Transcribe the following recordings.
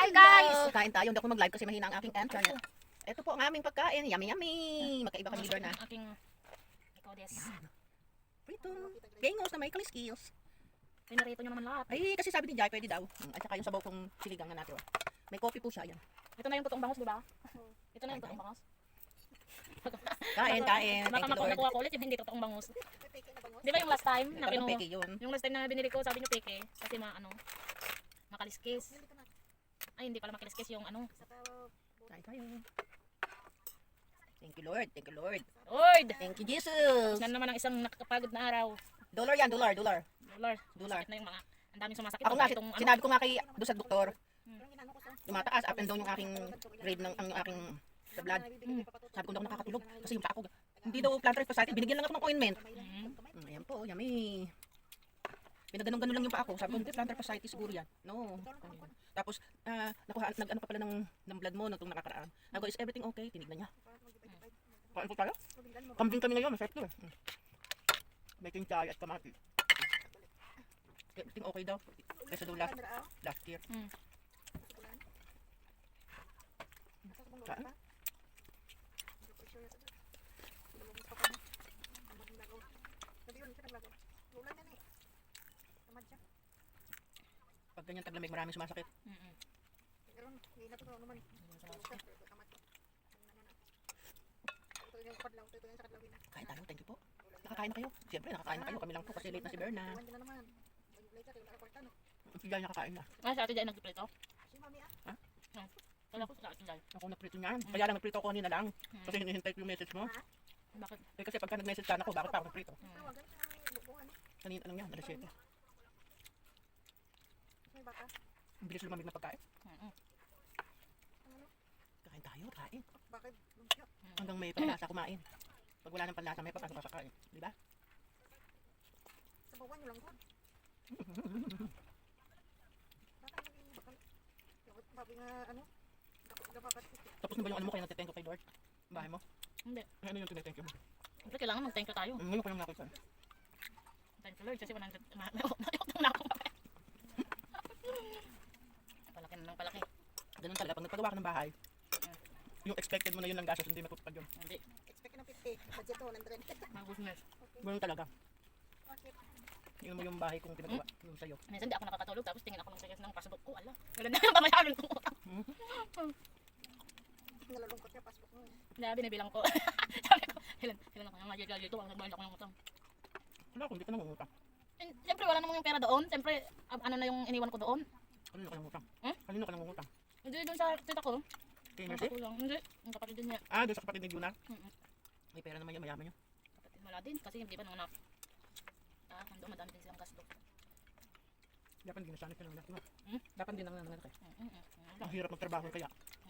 Hi guys! Kain tayo. Hindi ako mag-live kasi mahina ang aking internet. Ito po ang aming pagkain. Yummy, yummy. Magkaiba kami ni na. Aking ikaw des. Prito. Bengos na may kaliskis. Pinarito nyo naman lahat. Ay, kasi sabi ni Jai, pwede daw. At saka yung sabaw kong sinigang na natin. May coffee po siya. Yan. Ito na yung totoong bangus, di ba? Ito na yung totoong bangus. Kain. Baka Thank you, Lord. makuha ko ulit yung hindi totoong bangus. Di ba yung last time na Parang kinuha? peke yun. Yung last time na binili ko, sabi nyo peke. Kasi makaliskis. Ay, hindi pala makaliskis yung ano. Kain tayo. Thank you, Lord. Thank you, Lord. Lord! Thank you, Jesus. Yan naman ang isang nakakapagod na araw. Dollar yan, dollar. Dollar. Dollar. Sakit na yung mga, ang daming sumasakit. Ako nga, Itong, sinabi ko nga kay doon sa doktor, tumataas, up and down yung aking grade ng ang aking sa blood. Sabi ko daw nakakatulog kasi yung paa ko, hindi daw plantar fasciitis, binigyan lang ako ng ointment. Ayan po, yummy. Pinaganon-ganon lang yung paa ko, sabi ko hindi plantar fasciitis siguro yan. No. Tapos, nag-ano ka pala ng blood mo nung nakakaraan. Sabi ko, is everything okay? Tinignan niya. Kain po tayo? Kambing kami ngayon, masarap to eh. May kinchay at kamati. Everything okay daw. Kasi daw last year. Saan? Pag ganyan taglamig, maraming sumasakit. Kain tayo, thank you po. Nakakain na kayo. Siyempre, nakakain na kayo. Kami lang po kasi late na si Berna. Si Jai nakakain na. Ay, sa ate dyan nagpiprito? Ha? Kala ko sa ate dyan. Ako nagprito niyan. Kaya lang nagprito ko kanina lang. Kasi hinihintay ko yung message mo. Bakit? Eh kasi pagka nag-message sana ako, bakit pa ako nagprito? Kanina lang yan, alas 7. Ang bilis lumamig na pagkain. Kain tayo, kain. Hanggang may panlasa kumain. Pag wala ng panlasa, may papasok ka kakain. Di ba? Sabawan nyo lang ko. Sabi nga ano, Tapos na ba yung ano mo kaya natithank you kay Lord? Ang bahay mo? Hindi. Ay, ano yung tinithank you mo? Siyempre kailangan mag-thank you tayo. Ngayon ko yung nakita. Thank you Lord kasi 100 na ako. Palaki na ng palaki. Ganun talaga, pag nagpagawa ka ng bahay, yung expected mo na yun lang gastos, hindi matutupad yun. Hindi. expect ng 50, budget 100. Mag-business. Ganun talaga. Bakit? Yun mo yung bahay kung pinagawa, yung sa'yo. Minsan di ako nakakatulog tapos tingin ako ng tigas ng passbook ko. Ala. Wala na yung pamayarin kong utang. Nalalungkot niya, passport mo. Kaya binibilang ko. Sabi ko, ilan ako yung nagyagal dito. Nagbayad ako ng utang. Wala akong, hindi ka nangungutang. Siyempre wala namang yung pera doon. Siyempre ano na yung iniwan ko doon. Kanino ka nangungutang? Hmm? Kanino ka nangungutang? Hindi doon sa tita ko. Kay Ang Mercy? katulong. Hindi. Ang kapatid din niya. Ah, doon sa kapatid ni Juna? Mm-mm. May pera naman yan, mayaman yun. Kapatid wala din. Kasi hindi pa nanganak. Hanggang madami din silang gasto. Dapat din nasanay ka ng anak mo. Hmm? Dapat din ang anak eh. Mm-mm. Ang hirap magtrabaho kaya.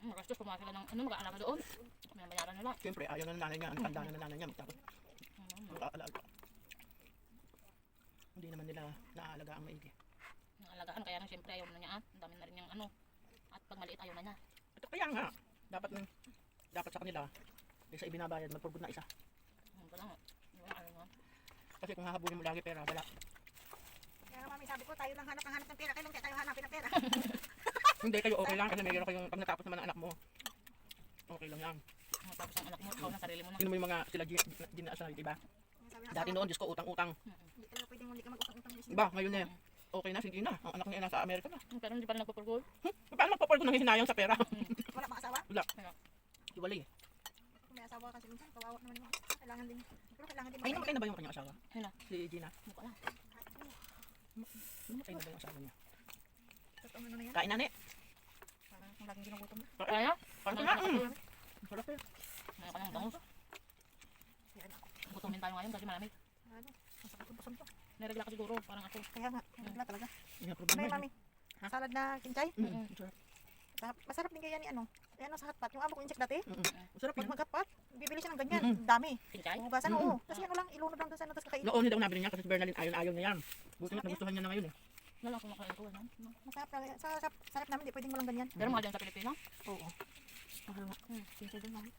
Magastos kumain sila ng mag-aalaga doon. May bayaran nila. Siyempre, ayaw na ng nanay niya, ang tanda na ng nanay niya. Tapos, mag-aalaga. Hindi naman nila naaalaga ang maigi. Ang alagaan kaya nang siyempre ayaw na niya. Ang dami na rin yung ano. At pag maliit ayaw na niya. Ito kaya nga, dapat sa kanila, isa ibinabayad, magpurgod na isa. Wala nga. Wala ano nga. Kasi kung hahabulin mo lagi pera, wala. Kaya nga mami, sabi ko, tayo lang hanap ng pera. Kailan kaya tayo hanapin ng pera? Hindi kayo okay lang kasi mayroon kayong pag natapos naman ang anak mo. Okay lang yan. Tapos ang anak mo, ikaw na sarili mo na. Sino mo yung mga sila dinaasahay, diba? Sabi ng Dati asawa, noon, Diyos ko, utang-utang. hindi ka pwedeng hindi ka mag-utang-utang. Diba, ngayon eh, okay na, sige na. Ang anak niya nasa Amerika na. Pero hindi pa rin nagpupurgol. Paano magpapurgod ng hinayang sa pera? Wala pang asawa? Wala. Iwalay eh. Kung may asawa kasi minsan, kawawa naman yung kailangan din. Pero kailangan din Ay, namatay na ba yung kanyang asawa? Ayun na. Si Gina. Mukha lang. Namatay na ba yung asawa niya? Totoo ano na yan? Kain na ne. Parang kung laging ginugutom na. Kaya? Kain na. Sarap eh. Ano ka ng bangus? Gutumin tayo ngayon kasi malamig. Ano? Masakit yung pasun to. Niregla ka siguro, parang ako. Kaya nga, wala talaga. Hindi na Ano problema yun, yun. mami? Salad na kinchay? Sarap. Masarap din kaya ni ano. Ayan sa hotpot. Yung amo ko insect dati. Sarap Pag yan. mag-hotpot, bibili siya ng ganyan. Dami. Pinchay? Hugasan, oo. Kasi ano lang, ilunod lang doon sa ano, tapos kakainin. Noon hindi daw nabili niya kasi si Bernalyn ayaw na yan. Buti nga nagustuhan niya na ngayon eh. Wala lang kumakain ko. Ano? Masarap talaga. Sa sarap namin, di pwedeng walang ganyan. Pero mahal din sa Pilipino. Oo. Mahal nga. Kinchay din, mami.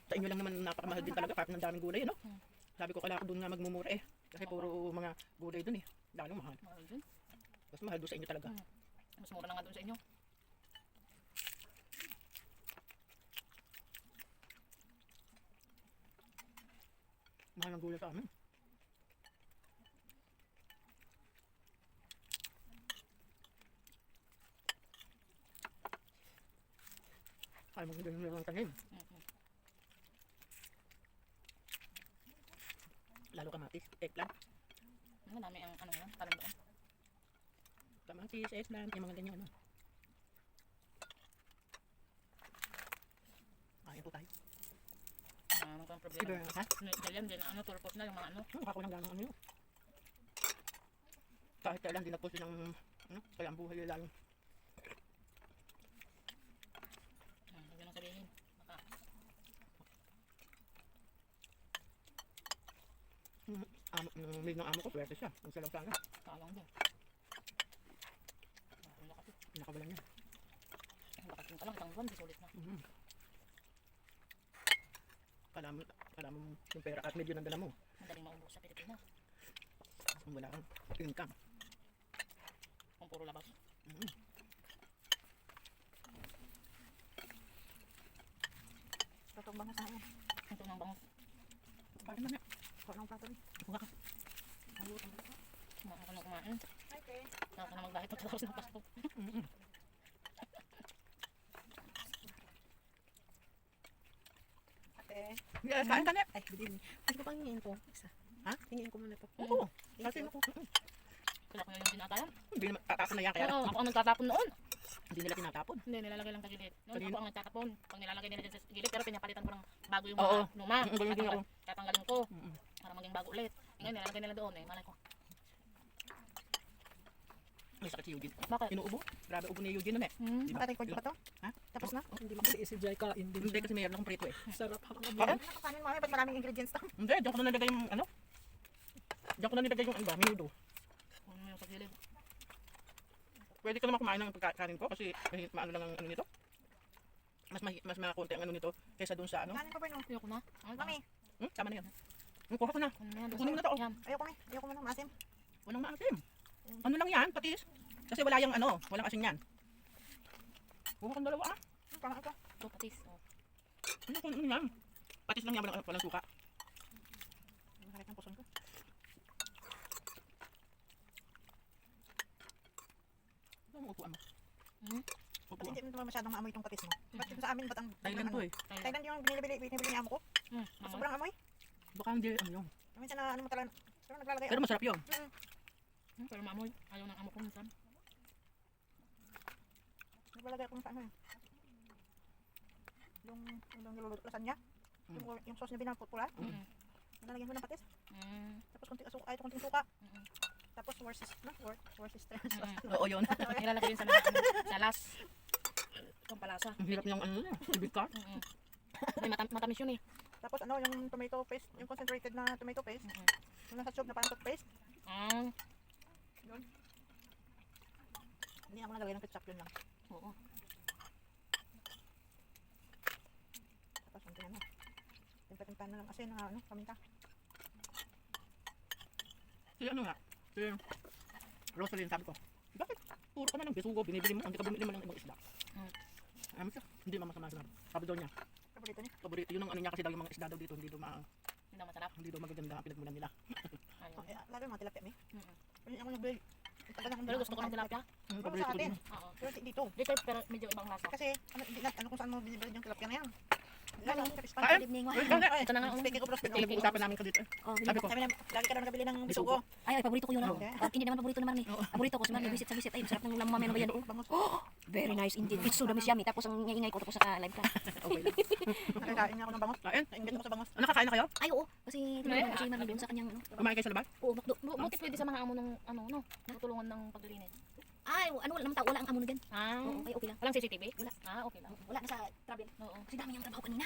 Sa inyo lang naman napakamahal din talaga kahit ng daming gulay, no? Sabi ko kailangan ko doon nga magmumura eh. Kasi puro mga gulay doon eh. Lalo mahal. Mahal din. Mas mahal doon sa inyo talaga. Mas mura na nga doon sa inyo. Mahal ng gulay sa amin. Ay, maganda yung meron tanim. Lalo kamatis, eggplant. Madami ang ano yan, talim doon. Kamatis, eggplant, yung mga ganyan ano. Ayan po tayo. Ano kang Iba, problema? ha? Ganyan din, ano, turpos na yung mga ano. Nakakulang lang ng ano yun. Kahit kailan din nagpusin ng ano, kaya ang buhay nila yung Huwag nang sabihin. Baka, maid ng amo ko, swerte siya. Ang salang sana. kaalang din. Ang lakas. Nakabalan niya. Ang lakas yung kalang, isang buwan, di sulit na. Kala mo yung pera at medyo nandala mo. Madaling maubos sa Pilipinas. Kung wala kang income. Kung puro labas. Totong bango sa akin. Ito nang bangus. Bakit na nga? Kung anong plato niya. Bunga ka. Kumain ka na kumain. Okay. Saka ka na magbahit pagkatapos ng pasto. Ate. Yeah, kain ka na. Ay, bidin. Pwede ko pang hingin ko. Isa. Ha? Hingin ko muna to. Oo. Thank Kasi you. ako. Kaya ko na yung dinatayan. Hindi naman tatapon na yan kaya Pero ako ang nagtatapon noon. hindi nila tinatapon. Hindi, nilalagay lang sa gilid. Noon Kanina? ako ang nagtatapon. Pag nilalagay nila dyan sa gilid, pero pinapalitan ko ng bago yung Oo. mga luma. Ganun din ako. Tatanggalin ko Mm-mm. para maging bago ulit. Ngayon, nilalagay nila doon eh. Malay ko. May sakit si Eugene. Bakit? Inuubo. Grabe ubo ni Eugene nun eh. Hmm. Nakarecord ba to? Ha? Tapos na? Hindi makatiis si Jai kain din. Hindi kasi mayroon akong prito eh. Sarap ha. Oo. Ano kanin mo? Ba't maraming ingredients to? Hindi, diyan ko na nilagay yung ano. Diyan ko na nilagay yung ano ba, minudo. Kung ano yung sa gilid. Pwede ka naman kumain ng pagkain ko kasi maano lang ang ano nito. Mas makonti ang ano nito kaysa dun sa ano. Kanin ko ba no? Ayoko na. Ay, Mami, Tama na yan. Kuha ko na. Ano na yan? Kunin mo na to. Yan. ayoko na. Ayoko na maasim. Walang maasim. Ano lang yan, patis. Kasi wala yung ano, walang asin yan. Kuha kang dalawa ah. Parang ito. Ito, patis. Oh. Ano yan? Patis lang yan, walang suka. Nakakit ng puson ko. Ano ang upuan mo? Hmm? Kasi Upuan. hindi naman masyadong maamoy itong patis mo. Ba't yung sa amin, ba't ang... Thailand to eh. Thailand yung binibili ni amo ko. Hmm. Sobrang amoy. Baka hindi ano yun. Minsan na ano mo talaga. Pero naglalagay Pero masarap yun. Pero maamoy. Ayaw ng amo ko minsan. Naglalagay ako sa ano eh. Yung niluluto lasagna. Yung sauce na binaputpula. Mm. Nalagyan ko ng patis. Mm. Tapos konting suka. Mm. Tapos Worcester. Oo yun. Nilalagay din sa mga ano, salas. Itong palasa. Ang hirap niyang ano yun. Ibig ka. Mm. May matamis yun eh. Tapos ano, yung tomato paste, yung concentrated na tomato paste. Mm. Yung nasa tube na parang toothpaste. Ah. Hindi ako nagalagay ng ketchup yun lang. Oo. Tapos ano na. Timpa-timpa na lang kasi na ano, paminta. Si ano nga. Si Rosaline sabi ko. Bakit? Puro ka na ng bisugo. Binibili mo. Hindi ka bumili mo ng ibang isda. Ano siya? Hindi mamasama siya. Sabi daw niya. Paborito niya. Paborito. Yun ang ano niya kasi daw yung mga isda daw dito. Hindi Hindi na masarap. magaganda ang pinagmulan nila. Ayaw. Lalo yung mga tilapia may. Mm. Pero ako nagbili. Pero gusto ko ng tilapia. Ang Pero paborito sa ko atin. din. Oo. Pero dito. Dito pero medyo ibang lasa. Kasi ano kung saan mo binibili yung tilapia na yan. Lalo, kapis pa. Kain? Evening Wait, kain. Ito na nga. Speaking of prospect. Pinag-uusapan namin ka dito. Oh, Sabi ko. Sabi na, lagi ka naman nabili ng bisugo. ay, paborito ko yun. Oo. Hindi naman paborito naman eh. Paborito ko, si Marnie, visit sa visit. Ay, masarap ng ulam mamaya ng bayan. Bangus. Very nice indeed. It's so dami yummy. Tapos ang ingay ko tapos sa live ka. Okay lang. Nakakain niya ako ng bangus. Kain? Nainggit ako sa bangus. Nakakain na kayo? Ay, oo. Kasi tinulungan ko si Marnie doon sa kanyang ano. Kumain kayo sa labas? Oo, makdo. Buti pwede sa mga amo ng ano no. Natutulungan ng paglilinis. Ay, ano, wala naman tao. Wala ang amo na dyan. Ah. Oo, ay, okay lang. Walang CCTV? Wala. Ah, okay lang. Wala na sa travel. Oo. Kasi dami yung trabaho kanina.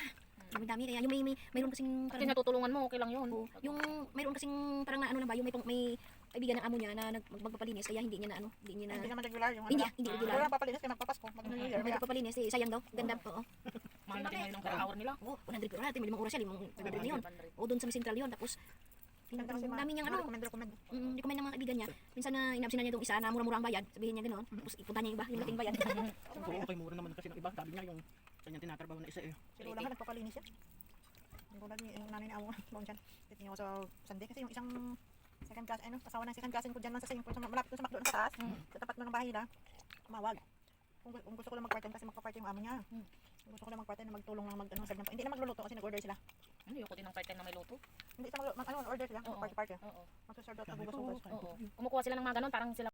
Dami. Kaya yung mayroon kasing Kasi parang, natutulungan mo, okay lang yun. oo, yung mayroon kasing parang na ano na ba, yung may kaibigan ng amo niya na magpapalinis. Kaya hindi niya na ano, hindi niya Hindi na, naman regular yung hindi, ano. hindi Wala regular. lang papalinis kaya magpapasko. Mag-New Year. Hindi magpapalinis. Eh, sayang daw. Ganda. Oo. Mahal natin ngayon ang per hour nila. Oo, 100 per hour. Natin, 5 oras siya. 500 na yun. 500. O doon sa may central yun. Tapos, Ganda kasi ang dami niyang ano, recommend. recommend ng mga kaibigan niya. Minsan na inabsin na niya itong isa na mura-mura ang bayad. Sabihin niya gano'n. Tapos ipunta niya yung iba, yung laking bayad. Oo, okay, mura naman kasi ng iba. Sabi niya yung kanyang tinatrabaho na isa eh. Sila lang nagpapalinis yan. Yung tulad ni yung nanay ni Amo doon dyan. Titingin ako sa Sunday kasi yung isang second class, ano, asawa ng second cousin ko dyan lang sa same point, malapit doon sa McDo sa taas. Sa tapat na ng bahay nila. Tumawag. Kung gusto ko lang mag-part-time kasi magpa-part yung amo niya. Kung gusto ko lang mag-part-time na magtulong lang serve ng hindi na magluluto kasi nag-order sila. Ano, ayoko din ng part-time na may luto. Hindi sa order sila, Oo. mag-party-party. Oo. Magsaserve daw at bugas-bugas. Oo. Kumukuha sila ng mga ganon, parang sila